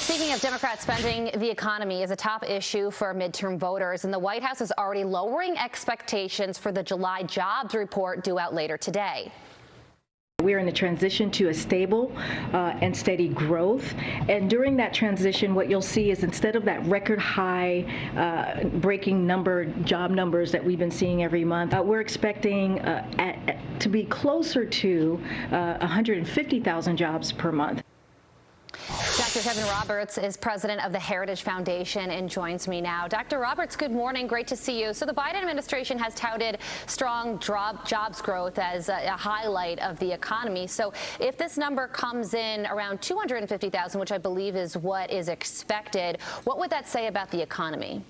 And speaking of Democrats spending, the economy is a top issue for midterm voters, and the White House is already lowering expectations for the July jobs report due out later today. We're in the transition to a stable and steady growth. And during that transition, what you'll see is instead of that record high breaking job numbers that we've been seeing every month, we're expecting to be closer to 150,000 jobs per month. Dr. Kevin Roberts is president of the Heritage Foundation and joins me now. Dr. Roberts, good morning. Great to see you. So the Biden administration has touted strong jobs growth as a highlight of the economy. So if this number comes in around 250,000, which I believe is what is expected, what would that say about the economy?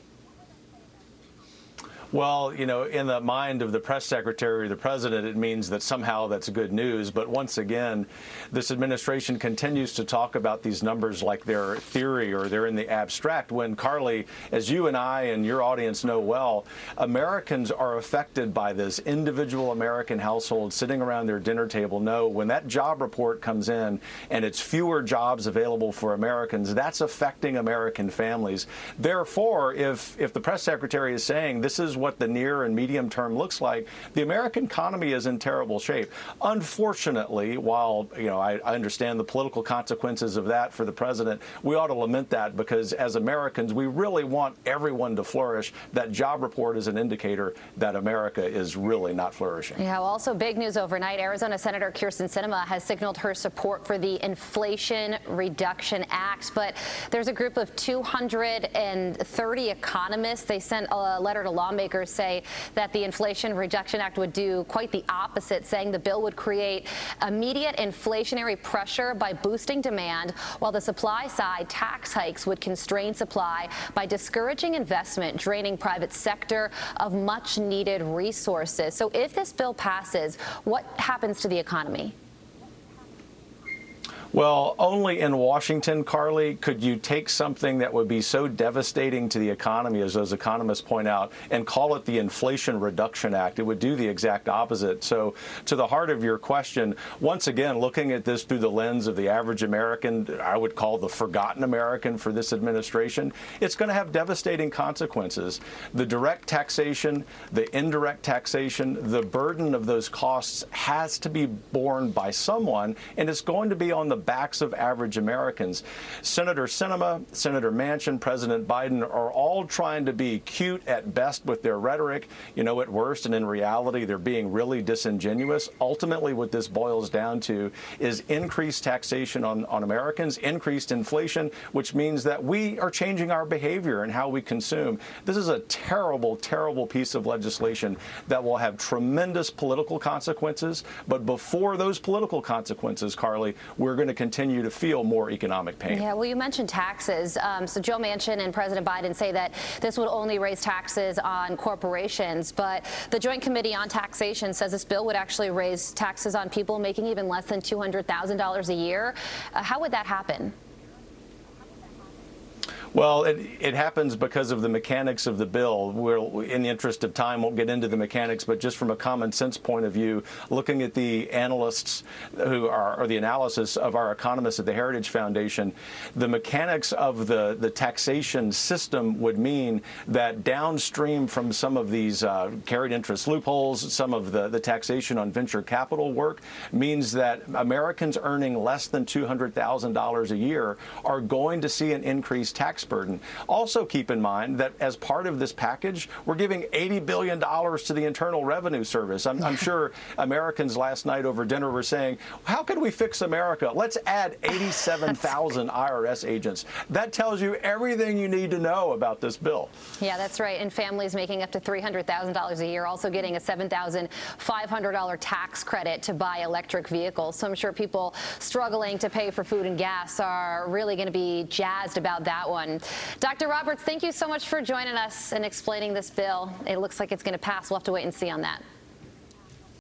Well, you know, in the mind of the press secretary or the president, it means that somehow that's good news. But once again, this administration continues to talk about these numbers like they're theory or they're in the abstract, when, Carly, as you and I and your audience know well, Americans are affected by this. Individual American households sitting around their dinner table know when that job report comes in and it's fewer jobs available for Americans, that's affecting American families. Therefore, if the press secretary is saying this is what the near and medium term looks like, the American economy is in terrible shape. Unfortunately, while I understand the political consequences of that for the president, we ought to lament that, because as Americans, we really want everyone to flourish. That job report is an indicator that America is really not flourishing. Yeah, well, also big news overnight. Arizona Senator Sinema has signaled her support for the Inflation Reduction Act, but there's a group of 230 economists. They sent a letter to lawmakers say that the Inflation Reduction Act would do quite the opposite, saying the bill would create immediate inflationary pressure by boosting demand, while the supply side tax hikes would constrain supply by discouraging investment, draining private sector of much needed resources. So if this bill passes, what happens to the economy? Well, only in Washington, Carly, could you take something that would be so devastating to the economy, as those economists point out, and call it the Inflation Reduction Act. It would do the exact opposite. So to the heart of your question, once again, looking at this through the lens of the average American, I would call the forgotten American for this administration, it's going to have devastating consequences. The direct taxation, the indirect taxation, the burden of those costs has to be borne by someone, and it's going to be on the backs of average Americans. Senator Sinema, Senator Manchin, President Biden are all trying to be cute at best with their rhetoric, at worst, and in reality, they're being really disingenuous. Ultimately, what this boils down to is increased taxation on Americans, increased inflation, which means that we are changing our behavior and how we consume. This is a terrible, terrible piece of legislation that will have tremendous political consequences. But before those political consequences, Carly, we're going to continue to feel more economic pain. Yeah, well, you mentioned taxes. So Joe Manchin and President Biden say that this would only raise taxes on corporations, but the Joint Committee on Taxation says this bill would actually raise taxes on people making even less than $200,000 a year. How would that happen? Well, it happens because of the mechanics of the bill. We'll, in the interest of time, won't get into the mechanics, but just from a common sense point of view, looking at the analysts or the analysis of our economists at the Heritage Foundation, the mechanics of the taxation system would mean that downstream from some of these carried interest loopholes, some of the taxation on venture capital work means that Americans earning less than $200,000 a year are going to see an increased tax burden. Also keep in mind that as part of this package, we're giving $80 billion to the Internal Revenue Service. I'm sure Americans last night over dinner were saying, how can we fix America? Let's add 87,000 IRS agents. That tells you everything you need to know about this bill. Yeah, that's right. And families making up to $300,000 a year also getting a $7,500 tax credit to buy electric vehicles. So I'm sure people struggling to pay for food and gas are really going to be jazzed about that one. Dr. Roberts, thank you so much for joining us and explaining this bill. It looks like it's going to pass. We'll have to wait and see on that.